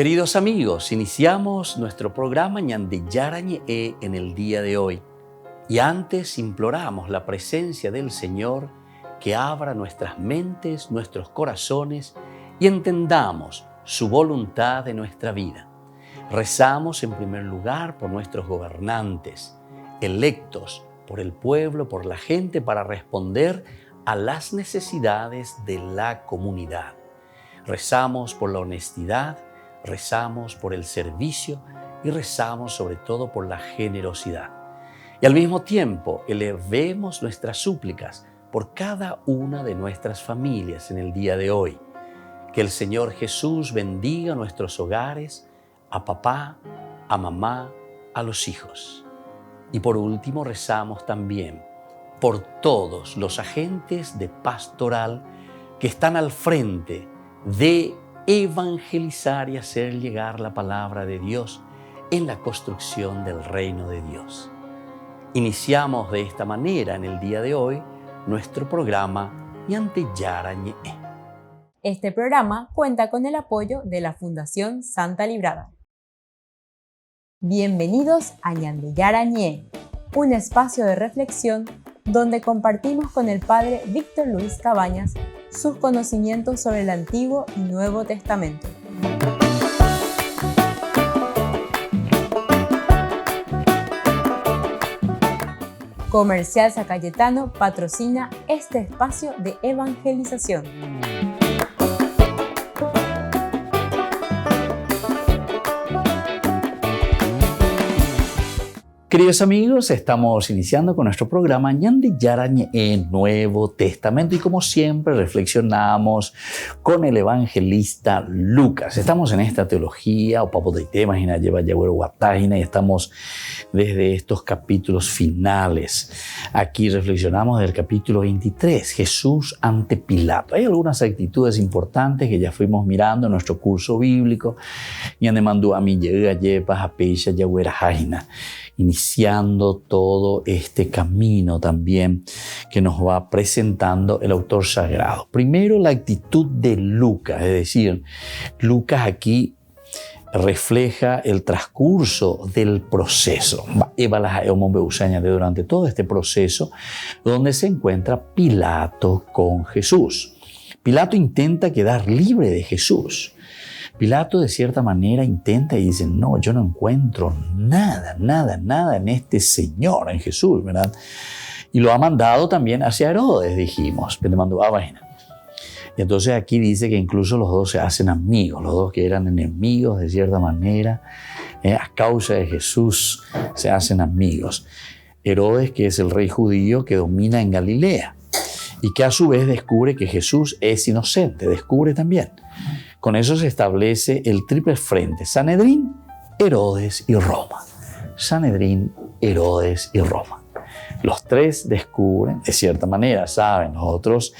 Queridos amigos, iniciamos nuestro programa Ñande Yarañe en el día de hoy. Y antes imploramos la presencia del Señor que abra nuestras mentes, nuestros corazones y entendamos su voluntad de nuestra vida. Rezamos en primer lugar por nuestros gobernantes, electos por el pueblo, por la gente, para responder a las necesidades de la comunidad. Rezamos por la honestidad, rezamos por el servicio y rezamos sobre todo por la generosidad. Y al mismo tiempo elevemos nuestras súplicas por cada una de nuestras familias en el día de hoy. Que el Señor Jesús bendiga nuestros hogares, a papá, a mamá, a los hijos. Y por último rezamos también por todos los agentes de pastoral que están al frente de evangelizar y hacer llegar la palabra de Dios en la construcción del reino de Dios. Iniciamos de esta manera en el día de hoy nuestro programa Ñande Yarañe. Este programa cuenta con el apoyo de la Fundación Santa Librada. Bienvenidos a Ñande Yarañe, un espacio de reflexión donde compartimos con el Padre Víctor Luis Cabañas sus conocimientos sobre el Antiguo y Nuevo Testamento. Comercial San Cayetano patrocina este espacio de evangelización. Queridos amigos, estamos iniciando con nuestro programa Ñande Yarañe en Nuevo Testamento y como siempre reflexionamos con el evangelista Lucas. Estamos en esta teología o papo de temas y lleva guatágina y estamos desde estos capítulos finales. Aquí reflexionamos del capítulo 23, Jesús ante Pilato. Hay algunas actitudes importantes que ya fuimos mirando en nuestro curso bíblico. Ñande mandó a mi lleva a peisha yaguerajaina, iniciando todo este camino también que nos va presentando el autor sagrado. Primero, la actitud de Lucas, es decir, Lucas refleja el transcurso del proceso. Durante todo este proceso donde se encuentra Pilato con Jesús. Pilato intenta quedar libre de Jesús. Pilato de cierta manera intenta y dice, no, yo no encuentro nada en este Señor, en Jesús, ¿verdad? Y lo ha mandado también hacia Herodes, dijimos, que le mandó a Vaina. Y entonces aquí dice que incluso los dos se hacen amigos, los dos que eran enemigos de cierta manera, a causa de Jesús se hacen amigos. Herodes, que es el rey judío que domina en Galilea y que a su vez descubre que Jesús es inocente, descubre también. Con eso se establece el triple frente, Sanedrín, Herodes y Roma. Sanedrín, Herodes y Roma. Los tres descubren, de cierta manera, saben, los otros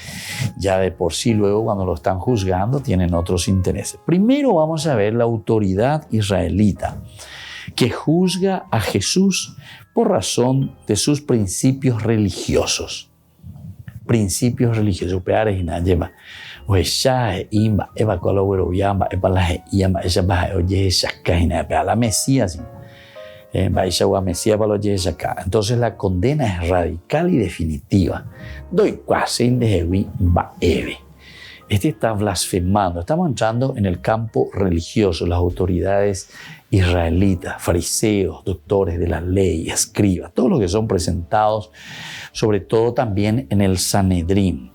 ya de por sí luego cuando lo están juzgando tienen otros intereses. Primero vamos a ver la autoridad israelita que juzga a Jesús por razón de sus principios religiosos. Principios religiosos. La Mesías. Entonces la condena es radical y definitiva. Este está blasfemando. Estamos entrando en el campo religioso. Las autoridades israelitas, fariseos, doctores de la ley, escribas, todos los que son presentados, sobre todo también en el Sanedrín.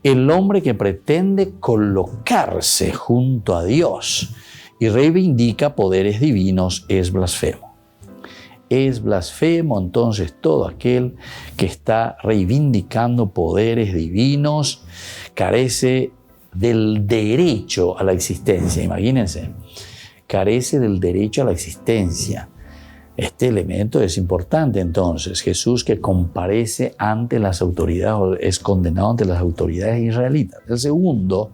El hombre que pretende colocarse junto a Dios y reivindica poderes divinos es blasfemo. Es blasfemo entonces todo aquel que está reivindicando poderes divinos, carece del derecho a la existencia. Imagínense, carece del derecho a la existencia. Este elemento es importante entonces. Jesús que comparece ante las autoridades, es condenado ante las autoridades israelitas. El segundo,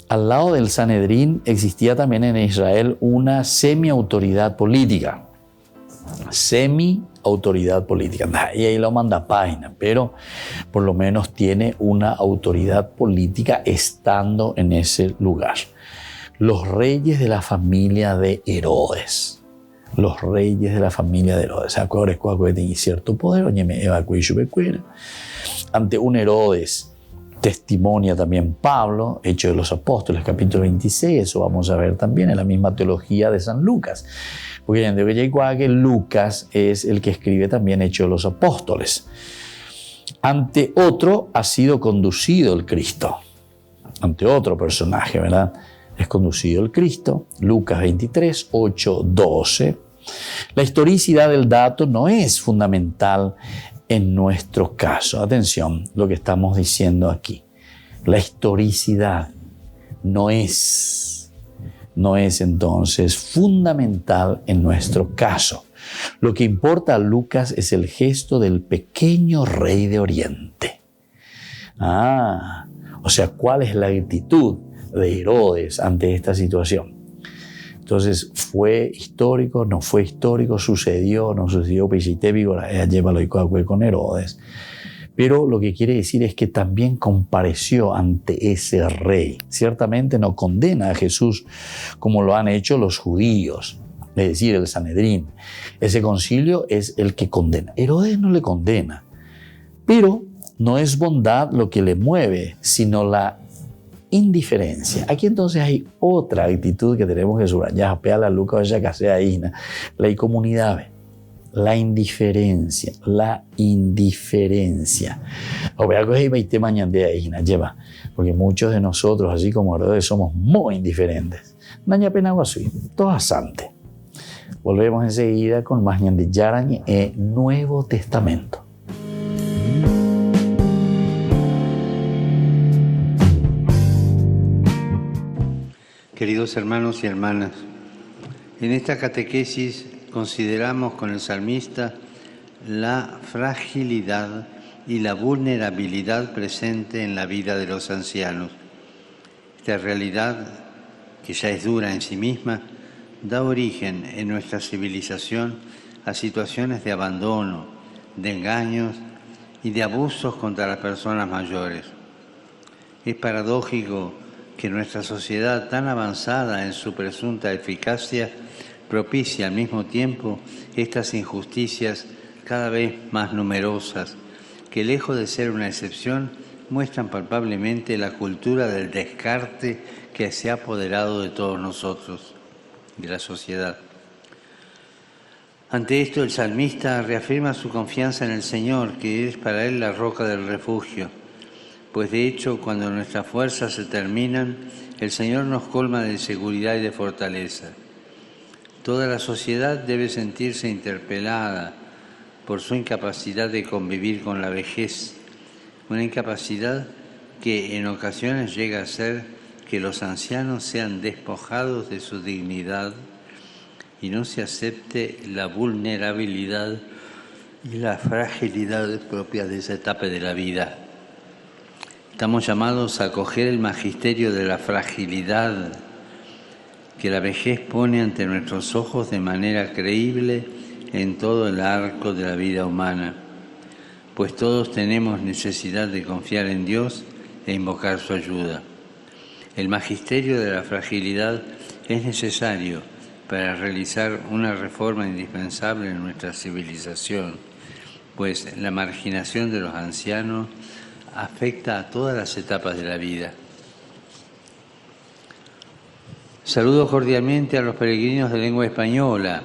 al lado del Sanedrín existía también en Israel una semi-autoridad política. semi-autoridad política. Y ahí lo manda página, pero por lo menos tiene una autoridad política estando en ese lugar. Los reyes de la familia de Herodes. Los reyes de la familia de Herodes. Ahora tienen cierto poder. Ante un Herodes testimonia también Pablo, Hechos de los Apóstoles, capítulo 26. Eso vamos a ver también en la misma teología de San Lucas. Porque Lucas es el que escribe también Hechos de los Apóstoles. Ante otro ha sido conducido el Cristo. Ante otro personaje, ¿verdad? Es conducido el Cristo. Lucas 23, 8, 12. La historicidad del dato no es fundamental en nuestro caso. Atención, lo que estamos diciendo aquí. La historicidad no es entonces fundamental en nuestro caso. Lo que importa a Lucas es el gesto del pequeño rey de Oriente. O sea, ¿cuál es la actitud de Herodes ante esta situación? Entonces, ¿fue histórico? ¿No fue histórico? ¿Sucedió? ¿No sucedió? Llévalo con Herodes. Pero lo que quiere decir es que también compareció ante ese rey. Ciertamente no condena a Jesús como lo han hecho los judíos, es decir, el Sanedrín. Ese concilio es el que condena. Herodes no le condena, pero no es bondad lo que le mueve, sino la indiferencia. Aquí entonces hay otra actitud que tenemos que subrayar. La comunidad. La indiferencia. Porque muchos de nosotros, así como Herodes, somos muy indiferentes. Todas santas. Volvemos enseguida con más Ñan de Yarañe e Nuevo Testamento. Queridos hermanos y hermanas, en esta catequesis consideramos con el salmista la fragilidad y la vulnerabilidad presente en la vida de los ancianos. Esta realidad, que ya es dura en sí misma, da origen en nuestra civilización a situaciones de abandono, de engaños y de abusos contra las personas mayores. Es paradójico que nuestra sociedad tan avanzada en su presunta eficacia propicia al mismo tiempo estas injusticias cada vez más numerosas, que lejos de ser una excepción, muestran palpablemente la cultura del descarte que se ha apoderado de todos nosotros, de la sociedad. Ante esto, el salmista reafirma su confianza en el Señor, que es para él la roca del refugio. Pues de hecho, cuando nuestras fuerzas se terminan, el Señor nos colma de seguridad y de fortaleza. Toda la sociedad debe sentirse interpelada por su incapacidad de convivir con la vejez, una incapacidad que en ocasiones llega a ser que los ancianos sean despojados de su dignidad y no se acepte la vulnerabilidad y la fragilidad propia de esa etapa de la vida. Estamos llamados a acoger el magisterio de la fragilidad que la vejez pone ante nuestros ojos de manera creíble en todo el arco de la vida humana, pues todos tenemos necesidad de confiar en Dios e invocar su ayuda. El magisterio de la fragilidad es necesario para realizar una reforma indispensable en nuestra civilización, pues la marginación de los ancianos afecta a todas las etapas de la vida. Saludo cordialmente a los peregrinos de lengua española.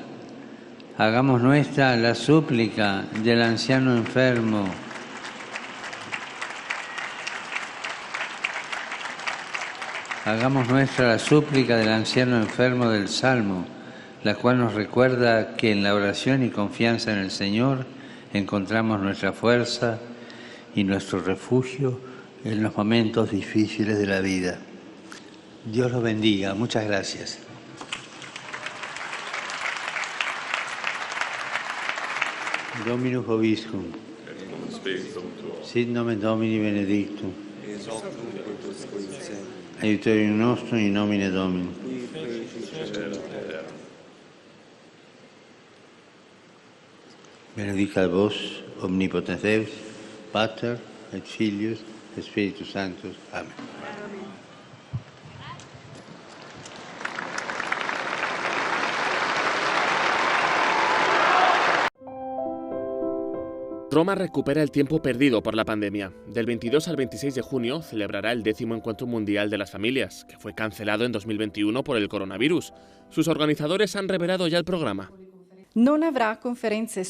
Hagamos nuestra la súplica del anciano enfermo. Hagamos nuestra la súplica del anciano enfermo del Salmo, la cual nos recuerda que en la oración y confianza en el Señor encontramos nuestra fuerza y nuestro refugio en los momentos difíciles de la vida. Dios los bendiga. Muchas gracias. Dominus vobiscum. Sit nomen Domini benedictum. Aiuterium nostrum in nomine Domini. Benedicat vos, omnipotens Deus, Pater, et Filius, et Spiritus Sanctus. Amén. Roma recupera el tiempo perdido por la pandemia. Del 22 al 26 de junio celebrará el 10º Encuentro Mundial de las Familias, que fue cancelado en 2021 por el coronavirus. Sus organizadores han revelado ya el programa. No habrá conferencias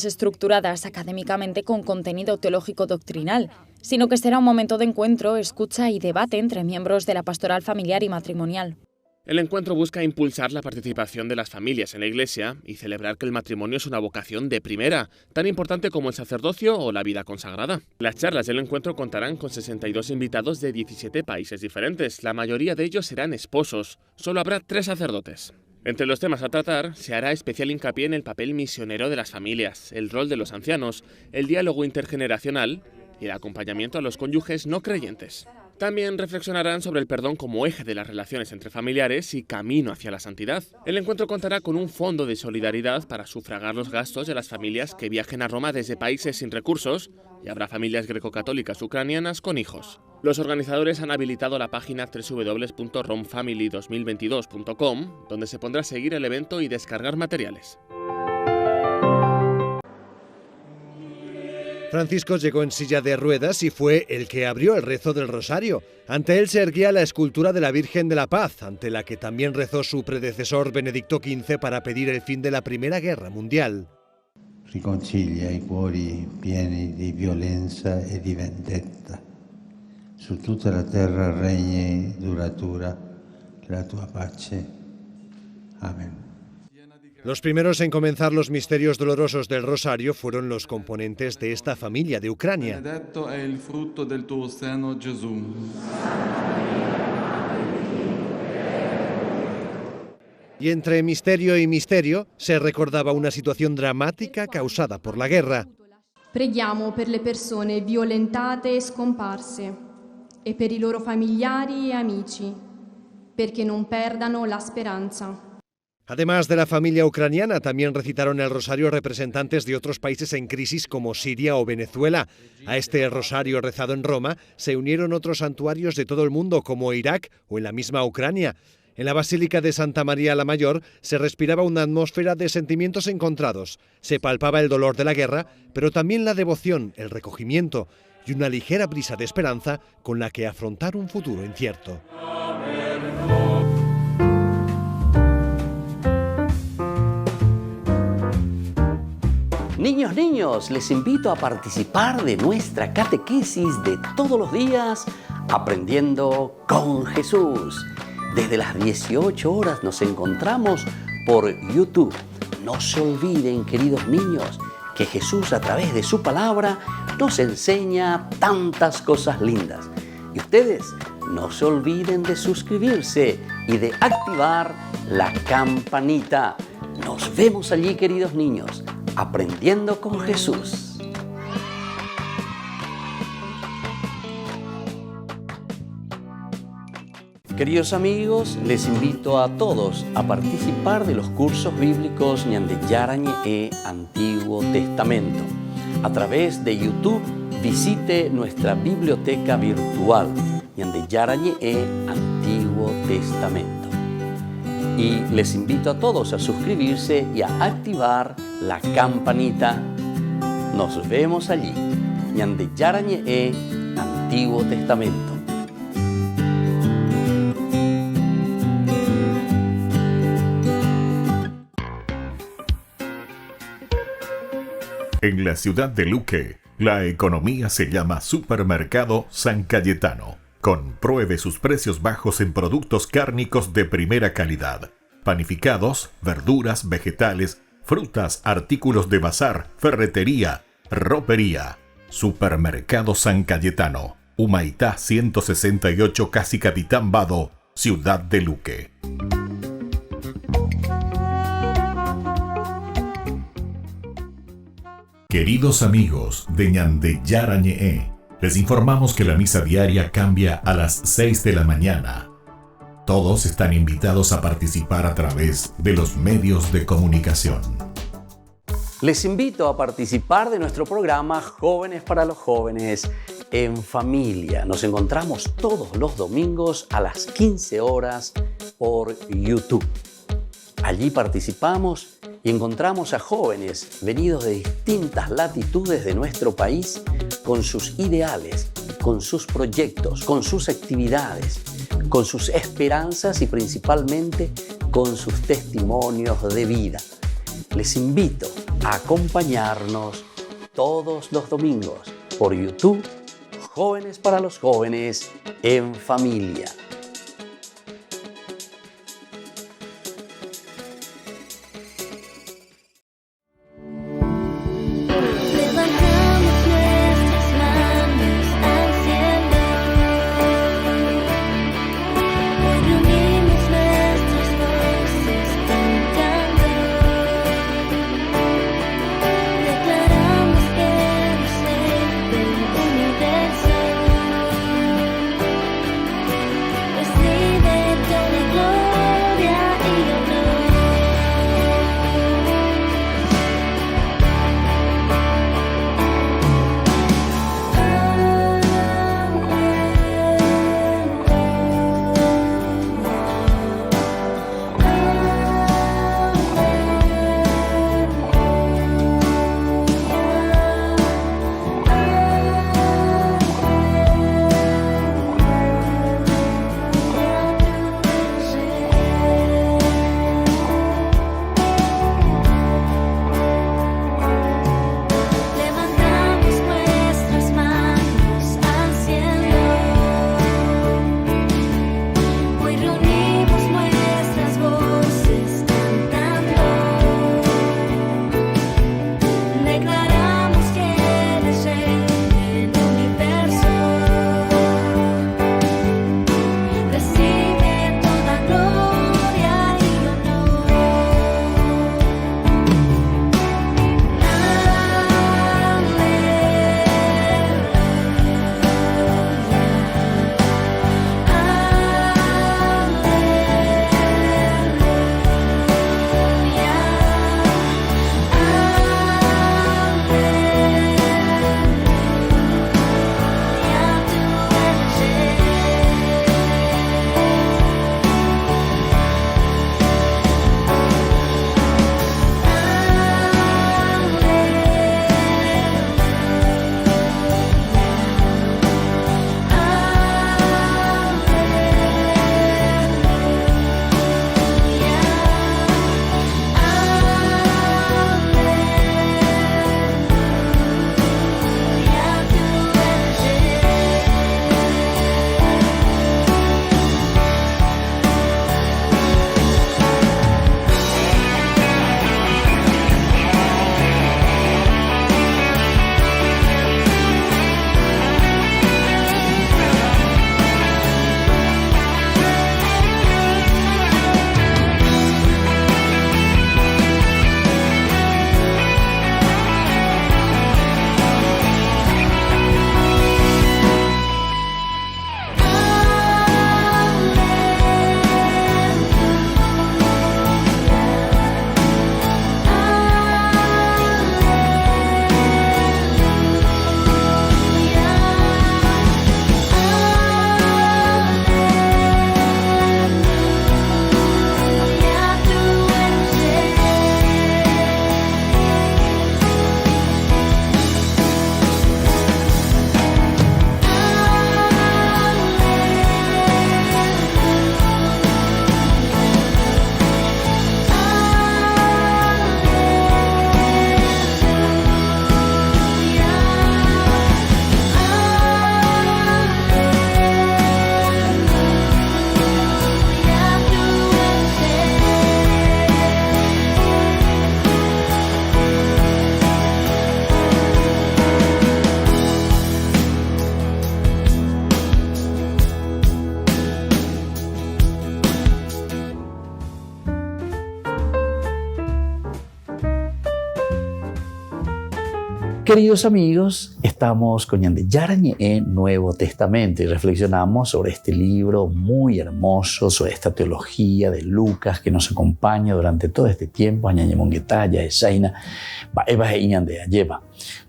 estructuradas académicamente con contenido teológico doctrinal, sino que será un momento de encuentro, escucha y debate entre miembros de la pastoral familiar y matrimonial. El encuentro busca impulsar la participación de las familias en la Iglesia y celebrar que el matrimonio es una vocación de primera, tan importante como el sacerdocio o la vida consagrada. Las charlas del encuentro contarán con 62 invitados de 17 países diferentes. La mayoría de ellos serán esposos. Solo habrá 3 sacerdotes. Entre los temas a tratar, se hará especial hincapié en el papel misionero de las familias, el rol de los ancianos, el diálogo intergeneracional y el acompañamiento a los cónyuges no creyentes. También reflexionarán sobre el perdón como eje de las relaciones entre familiares y camino hacia la santidad. El encuentro contará con un fondo de solidaridad para sufragar los gastos de las familias que viajen a Roma desde países sin recursos, y habrá familias grecocatólicas ucranianas con hijos. Los organizadores han habilitado la página www.romfamily2022.com, donde se podrá seguir el evento y descargar materiales. Francisco llegó en silla de ruedas y fue el que abrió el rezo del Rosario. Ante él se erguía la escultura de la Virgen de la Paz, ante la que también rezó su predecesor Benedicto XV para pedir el fin de la Primera Guerra Mundial. Riconcilia i cuori pieni di violenza e di vendetta. Su tutta la terra regni duratura la tua pace. Amén. Los primeros en comenzar los misterios dolorosos del Rosario fueron los componentes de esta familia de Ucrania. Benedetto è il frutto del tuo seno, Gesù. Y entre misterio y misterio se recordaba una situación dramática causada por la guerra. Preghiamo per le persone violentate e scomparse e per i loro familiari e amici, perché non perdano la speranza. Además de la familia ucraniana, también recitaron el rosario representantes de otros países en crisis como Siria o Venezuela. A este rosario rezado en Roma se unieron otros santuarios de todo el mundo como Irak o en la misma Ucrania. En la Basílica de Santa María la Mayor se respiraba una atmósfera de sentimientos encontrados. Se palpaba el dolor de la guerra, pero también la devoción, el recogimiento y una ligera brisa de esperanza con la que afrontar un futuro incierto. Niños, les invito a participar de nuestra catequesis de todos los días, Aprendiendo con Jesús. Desde las 18 horas nos encontramos por YouTube. No se olviden, queridos niños, que Jesús a través de su palabra nos enseña tantas cosas lindas. Y ustedes no se olviden de suscribirse y de activar la campanita. Nos vemos allí, queridos niños, Aprendiendo con Jesús. Queridos amigos, les invito a todos a participar de los cursos bíblicos Ñande Yarañe e Antiguo Testamento. A través de YouTube, visite nuestra biblioteca virtual Ñande Yarañe e Antiguo Testamento. Y les invito a todos a suscribirse y a activar la campanita. Nos vemos allí, Ñande Yarañe e Antiguo Testamento. En la ciudad de Luque, la economía se llama Supermercado San Cayetano. Compruebe sus precios bajos en productos cárnicos de primera calidad. Panificados, verduras, vegetales, frutas, artículos de bazar, ferretería, ropería. Supermercado San Cayetano. Humaitá 168, Casi Capitán Vado, ciudad de Luque. Queridos amigos de Ñande Yarañe, les informamos que la misa diaria cambia a las 6 de la mañana. Todos están invitados a participar a través de los medios de comunicación. Les invito a participar de nuestro programa Jóvenes para los Jóvenes en Familia. Nos encontramos todos los domingos a las 15 horas por YouTube. Allí participamos y encontramos a jóvenes venidos de distintas latitudes de nuestro país con sus ideales, con sus proyectos, con sus actividades, con sus esperanzas y principalmente con sus testimonios de vida. Les invito a acompañarnos todos los domingos por YouTube, Jóvenes para los Jóvenes en Familia. Queridos amigos, estamos con Ñande Yarañe en Nuevo Testamento y reflexionamos sobre este libro muy hermoso, sobre esta teología de Lucas que nos acompaña durante todo este tiempo.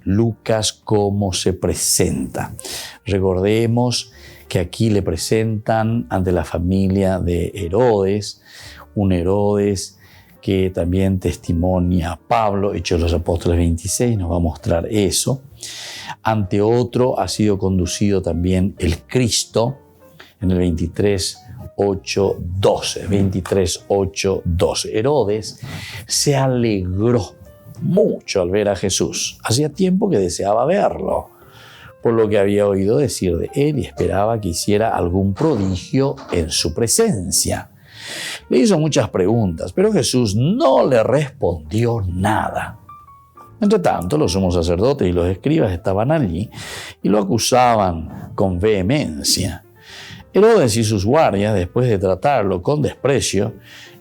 Lucas, cómo se presenta. Recordemos que aquí le presentan ante la familia de Herodes, un Herodes que también testimonia a Pablo, Hechos de los Apóstoles 26, nos va a mostrar eso. Ante otro ha sido conducido también el Cristo en el 23:8-12. Herodes se alegró mucho al ver a Jesús. Hacía tiempo que deseaba verlo, por lo que había oído decir de él y esperaba que hiciera algún prodigio en su presencia. Le hizo muchas preguntas, pero Jesús no le respondió nada. Entre tanto, los sumos sacerdotes y los escribas estaban allí y lo acusaban con vehemencia. Herodes y sus guardias, después de tratarlo con desprecio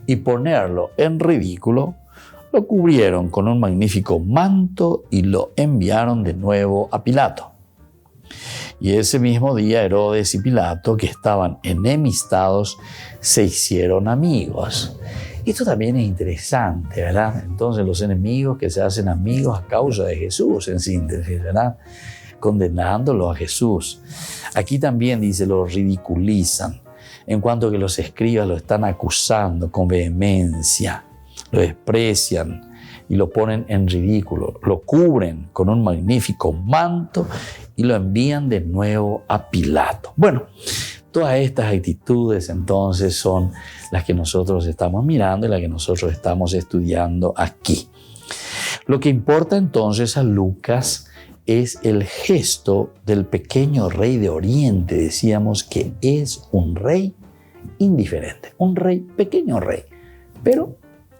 y ponerlo en ridículo, lo cubrieron con un magnífico manto y lo enviaron de nuevo a Pilato. Y ese mismo día Herodes y Pilato, que estaban enemistados, se hicieron amigos. Esto también es interesante, ¿verdad? Entonces los enemigos que se hacen amigos a causa de Jesús, en síntesis, ¿verdad? Condenándolo a Jesús. Aquí también dice, lo ridiculizan, en cuanto que los escribas lo están acusando con vehemencia, lo desprecian y lo ponen en ridículo, lo cubren con un magnífico manto y lo envían de nuevo a Pilato. Bueno, todas estas actitudes entonces son las que nosotros estamos mirando y las que nosotros estamos estudiando aquí. Lo que importa entonces a Lucas es el gesto del pequeño rey de Oriente. Decíamos que es un rey indiferente, un rey, pequeño rey, pero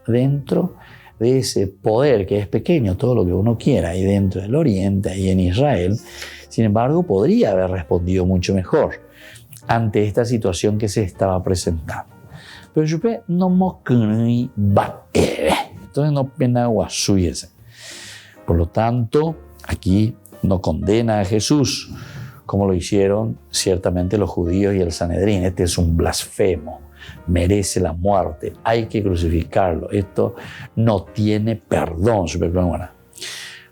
dentro de ese poder que es pequeño, todo lo que uno quiera, y dentro del Oriente, ahí en Israel, sin embargo, podría haber respondido mucho mejor ante esta situación que se estaba presentando. Pero yo no me entonces no pena guasuyese. Por lo tanto, aquí no condena a Jesús, como lo hicieron ciertamente los judíos y el Sanedrín. Este es un blasfemo, merece la muerte, hay que crucificarlo. Esto no tiene perdón.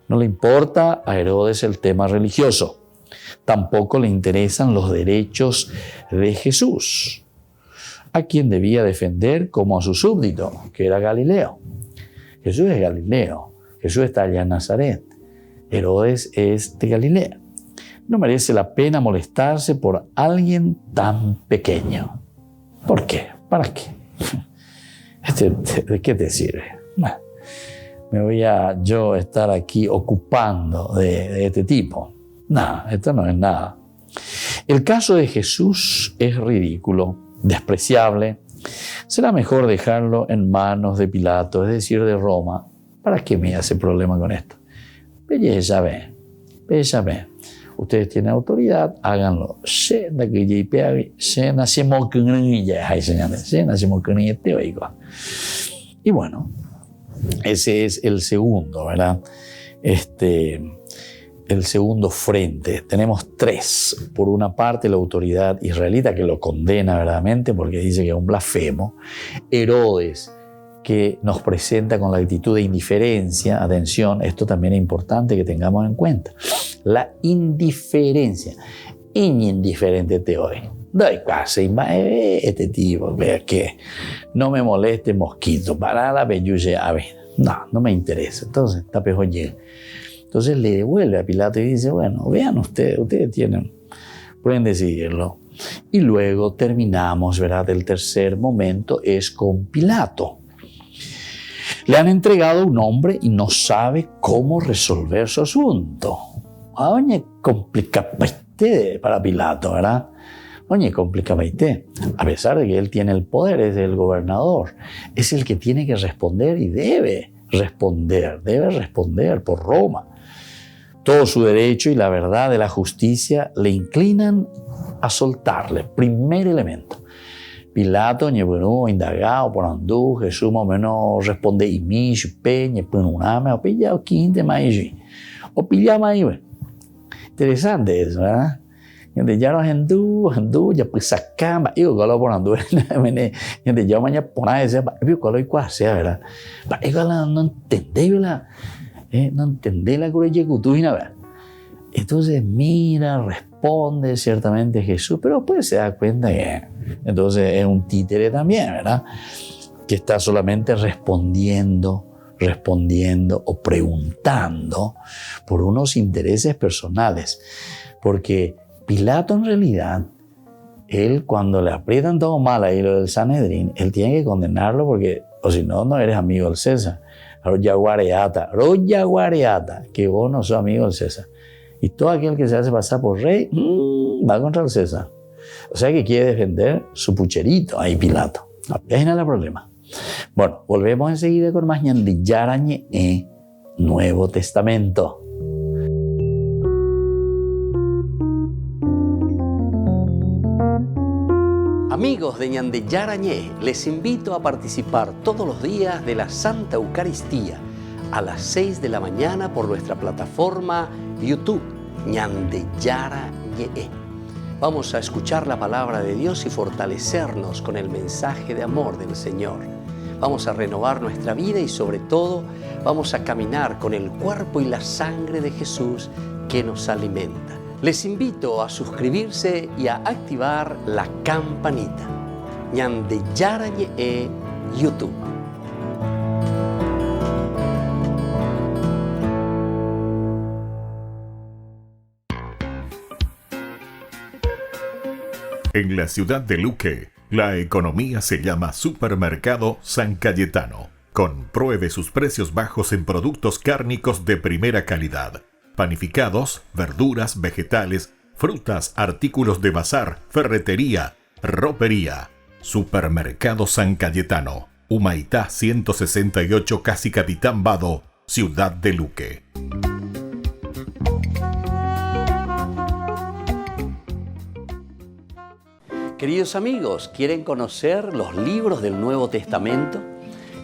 No le importa a Herodes el tema religioso. Tampoco le interesan los derechos de Jesús, a quien debía defender como a su súbdito, que era Galileo. Jesús es Galileo, Jesús está allá en Nazaret. Herodes es de Galilea. No merece la pena molestarse por alguien tan pequeño. ¿Por qué? ¿Para qué? ¿De qué te sirve? ¿Me voy a yo estar aquí ocupando de este tipo? No, esto no es nada. El caso de Jesús es ridículo, despreciable. Será mejor dejarlo en manos de Pilato, es decir, de Roma. ¿Para qué me hace problema con esto? Belleza, ve. Ustedes tienen autoridad, háganlo. Y bueno, ese es el segundo, ¿verdad? El segundo frente. Tenemos tres. Por una parte, la autoridad israelita que lo condena verdaderamente porque dice que es un blasfemo. Herodes, que nos presenta con la actitud de indiferencia. Atención, esto también es importante que tengamos en cuenta. La indiferencia. Indiferente te hoy. Doy casi, este tipo, vea que no me moleste mosquito, para la bellulle ave. No me interesa. Entonces, está peor llega. Entonces le devuelve a Pilato y dice, bueno, vean ustedes pueden decidirlo. Y luego terminamos, ¿verdad? El tercer momento es con Pilato. Le han entregado un hombre y no sabe cómo resolver su asunto. Oye, complicapaite para Pilato, ¿verdad? Oye, complicapaite. A pesar de que él tiene el poder, es el gobernador, es el que tiene que responder y debe responder por Roma. Todo su derecho y la verdad de la justicia le inclinan a soltarle. Primer elemento. Pilato, indagado por andú, Jesús más o menos responde, o O pijama ahí, güey. Interesante eso, ¿verdad? Gente, ya los hindú, ya pues sacamos, y kalau por hindú, gente, ya mañana por ahí, pero kalau igual sea, ¿verdad? Pero igual no entendé, ¿verdad? No entendé la cruz de Cutuina, ¿verdad? Entonces mira, responde ciertamente Jesús, pero pues se da cuenta que entonces es un títere también, ¿verdad? Que está solamente respondiendo o preguntando por unos intereses personales. Porque Pilato en realidad, él cuando le aprietan todo mal ahí lo del Sanedrín, él tiene que condenarlo porque, o si no, no eres amigo del César. Roya guareata, que vos no sos amigo del César. Y todo aquel que se hace pasar por rey, va contra el César. O sea que quiere defender su pucherito ahí Pilato. Ahí no es el problema. Bueno, volvemos enseguida con más ñandi yarañe Nuevo Testamento. Amigos de Ñande Yarañé, les invito a participar todos los días de la Santa Eucaristía a las 6 de la mañana por nuestra plataforma YouTube, Ñande Yarañé. Vamos a escuchar la palabra de Dios y fortalecernos con el mensaje de amor del Señor. Vamos a renovar nuestra vida y sobre todo vamos a caminar con el cuerpo y la sangre de Jesús que nos alimenta. Les invito a suscribirse y a activar la campanita. Ñande Yarañé YouTube. En la ciudad de Luque, la economía se llama Supermercado San Cayetano. Compruebe sus precios bajos en productos cárnicos de primera calidad. Panificados, verduras, vegetales, frutas, artículos de bazar, ferretería, ropería. Supermercado San Cayetano, Humaitá 168, Casi Capitán Vado, ciudad de Luque. Queridos amigos, ¿quieren conocer los libros del Nuevo Testamento?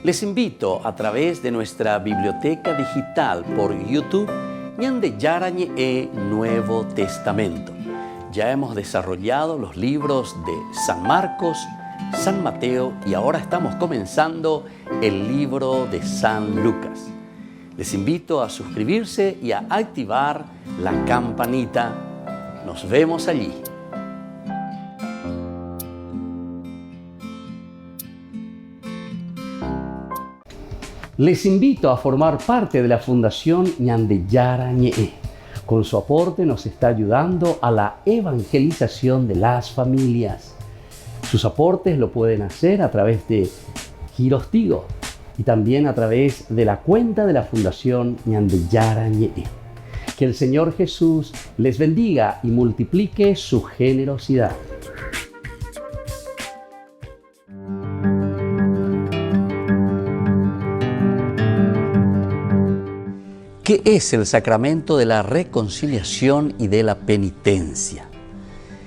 Les invito a través de nuestra biblioteca digital por YouTube, Ñande Yarañé Nuevo Testamento. Ya hemos desarrollado los libros de San Marcos, San Mateo y ahora estamos comenzando el libro de San Lucas. Les invito a suscribirse y a activar la campanita. Nos vemos allí. Les invito a formar parte de la Fundación Ñande Yarañé. Con su aporte nos está ayudando a la evangelización de las familias. Sus aportes lo pueden hacer a través de Giros Tigo y también a través de la cuenta de la Fundación Ñande Yarañé. Que el Señor Jesús les bendiga y multiplique su generosidad. ¿Qué es el sacramento de la reconciliación y de la penitencia?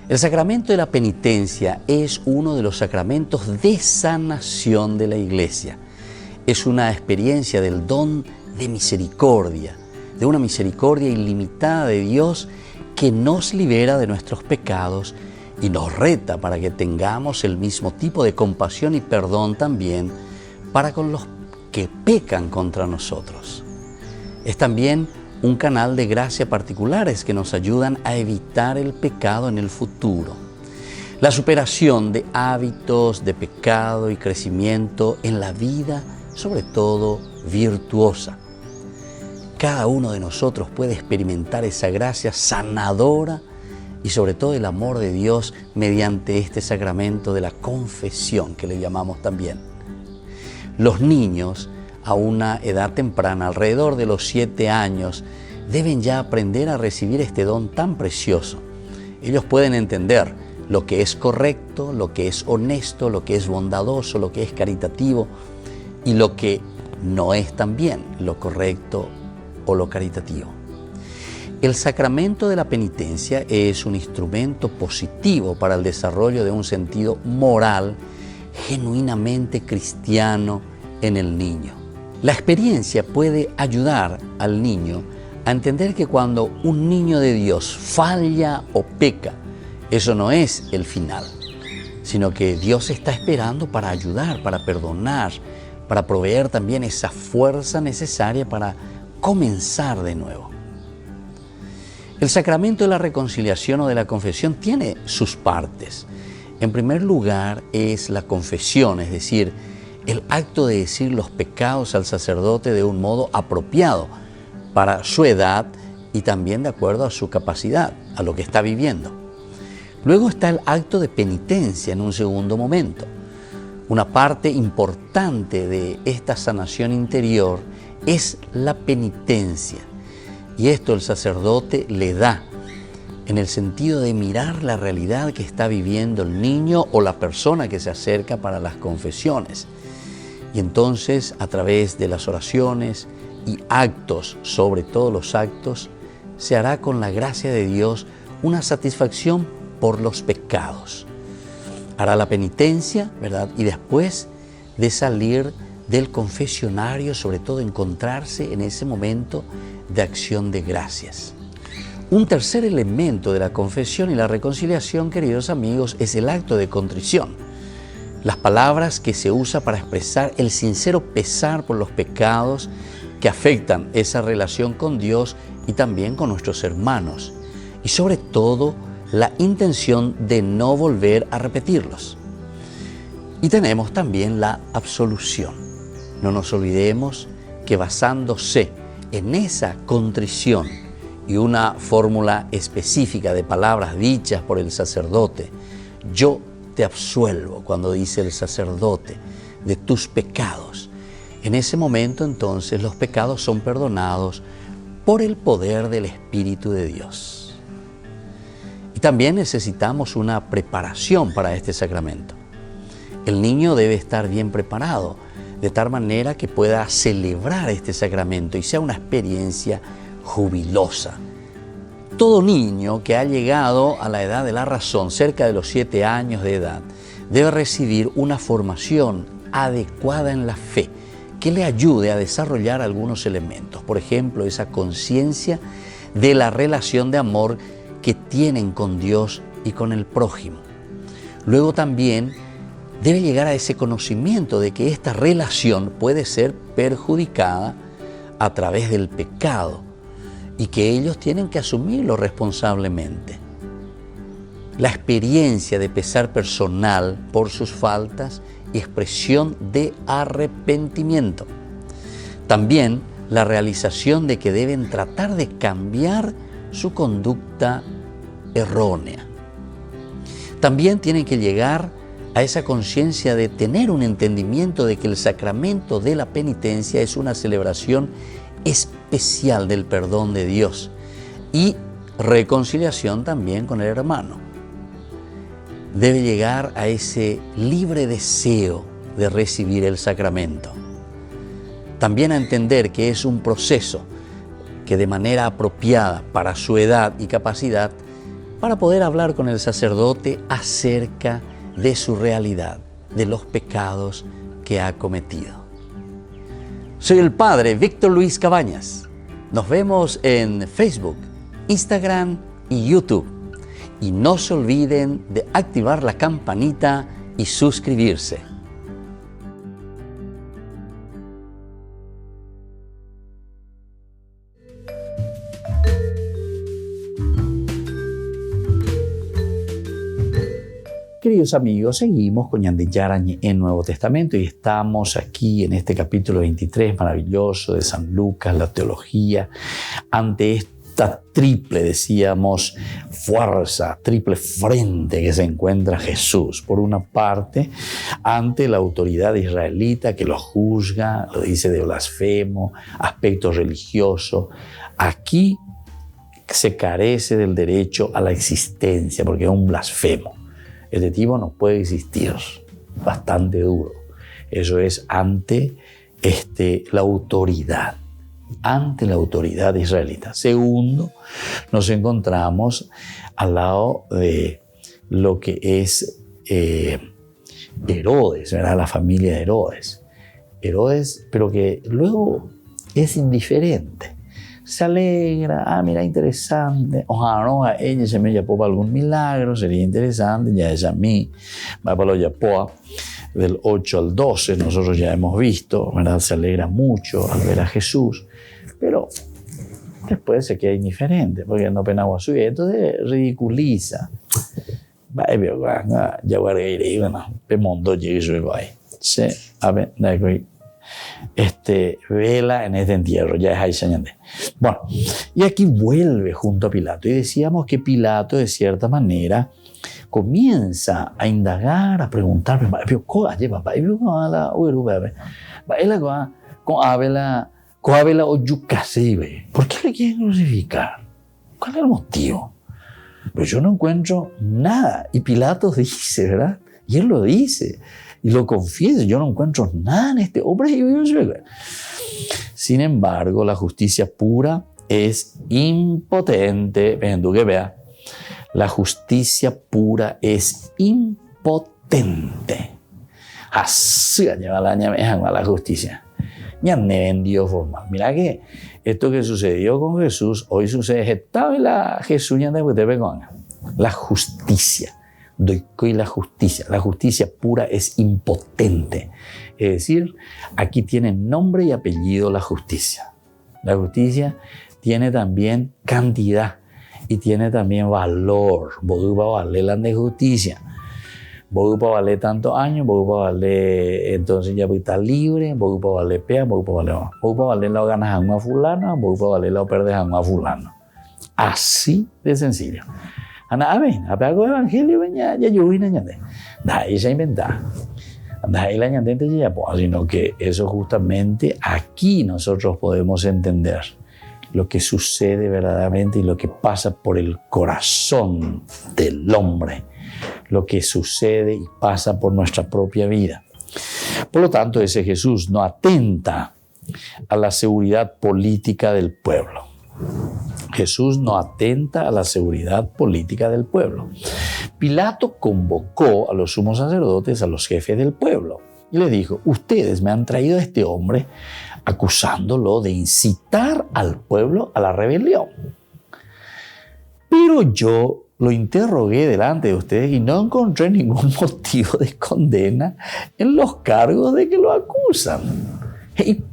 El sacramento de la penitencia es uno de los sacramentos de sanación de la Iglesia. Es una experiencia del don de misericordia, de una misericordia ilimitada de Dios que nos libera de nuestros pecados y nos reta para que tengamos el mismo tipo de compasión y perdón también para con los que pecan contra nosotros. Es también un canal de gracia particulares que nos ayudan a evitar el pecado en el futuro. La superación de hábitos de pecado y crecimiento en la vida, sobre todo virtuosa. Cada uno de nosotros puede experimentar esa gracia sanadora y sobre todo el amor de Dios mediante este sacramento de la confesión que le llamamos también. Los niños a una edad temprana, alrededor de los 7 años, deben ya aprender a recibir este don tan precioso. Ellos pueden entender lo que es correcto, lo que es honesto, lo que es bondadoso, lo que es caritativo y lo que no es también lo correcto o lo caritativo. El sacramento de la penitencia es un instrumento positivo para el desarrollo de un sentido moral genuinamente cristiano en el niño. La experiencia puede ayudar al niño a entender que cuando un niño de Dios falla o peca, eso no es el final, sino que Dios está esperando para ayudar, para perdonar, para proveer también esa fuerza necesaria para comenzar de nuevo. El sacramento de la reconciliación o de la confesión tiene sus partes. En primer lugar es la confesión, es decir, el acto de decir los pecados al sacerdote de un modo apropiado para su edad y también de acuerdo a su capacidad, a lo que está viviendo. Luego está el acto de penitencia en un segundo momento. Una parte importante de esta sanación interior es la penitencia. Y esto el sacerdote le da en el sentido de mirar la realidad que está viviendo el niño o la persona que se acerca para las confesiones. Y entonces, a través de las oraciones y actos, sobre todo los actos, se hará con la gracia de Dios una satisfacción por los pecados. Hará la penitencia, ¿verdad? Y después de salir del confesionario, sobre todo encontrarse en ese momento de acción de gracias. Un tercer elemento de la confesión y la reconciliación, queridos amigos, es el acto de contrición. Las palabras que se usa para expresar el sincero pesar por los pecados que afectan esa relación con Dios y también con nuestros hermanos. Y sobre todo, la intención de no volver a repetirlos. Y tenemos también la absolución. No nos olvidemos que basándose en esa contrición y una fórmula específica de palabras dichas por el sacerdote, yo te absuelvo, cuando dice el sacerdote, de tus pecados. En ese momento entonces los pecados son perdonados por el poder del Espíritu de Dios. Y también necesitamos una preparación para este sacramento. El niño debe estar bien preparado, de tal manera que pueda celebrar este sacramento y sea una experiencia jubilosa. Todo niño que ha llegado a la edad de la razón, cerca de los 7 años de edad, debe recibir una formación adecuada en la fe que le ayude a desarrollar algunos elementos. Por ejemplo, esa conciencia de la relación de amor que tienen con Dios y con el prójimo. Luego también debe llegar a ese conocimiento de que esta relación puede ser perjudicada a través del pecado y que ellos tienen que asumirlo responsablemente. La experiencia de pesar personal por sus faltas y expresión de arrepentimiento. También la realización de que deben tratar de cambiar su conducta errónea. También tienen que llegar a esa conciencia de tener un entendimiento de que el sacramento de la penitencia es una celebración especial del perdón de Dios y reconciliación también con el hermano. Debe llegar a ese libre deseo de recibir el sacramento. También a entender que es un proceso que de manera apropiada para su edad y capacidad, para poder hablar con el sacerdote acerca de su realidad, de los pecados que ha cometido. Soy el Padre Víctor Luis Cabañas. Nos vemos en Facebook, Instagram y YouTube. Y no se olviden de activar la campanita y suscribirse. Queridos amigos, seguimos con Ñande Yarañe en Nuevo Testamento y estamos aquí en este capítulo 23 maravilloso de San Lucas, la teología, ante esta triple, decíamos, fuerza, triple frente que se encuentra Jesús. Por una parte, ante la autoridad israelita que lo juzga, lo dice de blasfemo, aspecto religioso. Aquí se carece del derecho a la existencia porque es un blasfemo. Este tipo no puede existir, bastante duro. Eso es ante la autoridad israelita. Segundo, nos encontramos al lado de lo que es Herodes, ¿verdad? La familia de Herodes. Herodes, pero que luego es indiferente. se alegra, mira, interesante. Ojalá no a ella se me yapó para algún milagro, sería interesante. Ya es a mí, va para los yapó del 8 al 12, nosotros ya hemos visto, ¿verdad? Se alegra mucho al ver a Jesús, pero después se queda indiferente, porque no pena a su vida, entonces ridiculiza. Ya guardé, bueno, pemondo llego ahí. Se, a ver, vela en este entierro, ya es ahí señalé. Bueno, y aquí vuelve junto a Pilato, y decíamos que Pilato, de cierta manera, comienza a indagar, a preguntar, ¿por qué le quieren crucificar? ¿Cuál es el motivo? Pero yo no encuentro nada. Y Pilato dice, ¿verdad? Y él lo dice, y lo confiesa, yo no encuentro nada en este hombre. Sin embargo, la justicia pura es impotente. La justicia pura es impotente. Así lleva la justicia. Ya me vendió formal. Mira que esto que sucedió con Jesús, hoy sucede. Estaba la Jesús ya la justicia. La justicia pura es impotente. Es decir, aquí tiene nombre y apellido la justicia. La justicia tiene también cantidad y tiene también valor. Vos vas a valer la de justicia. Vos vas a valer tantos años, vos vas a valer, entonces ya voy a estar libre, vos vas a valer pea, vos vas a valer la ganas a una fulana, vos vas a valer la perder a una fulana. Así de sencillo. A ver, apago el evangelio, ya yo vine a ñande. Da ella inventar. Da ahí la ñandente ya pues, sino que eso justamente aquí nosotros podemos entender lo que sucede verdaderamente y lo que pasa por el corazón del hombre, lo que sucede y pasa por nuestra propia vida. Por lo tanto, ese Jesús no atenta a la seguridad política del pueblo. Jesús no atenta a la seguridad política del pueblo. Pilato convocó a los sumos sacerdotes, a los jefes del pueblo, y le dijo: ustedes me han traído a este hombre acusándolo de incitar al pueblo a la rebelión. Pero yo lo interrogué delante de ustedes y no encontré ningún motivo de condena en los cargos de que lo acusan. Y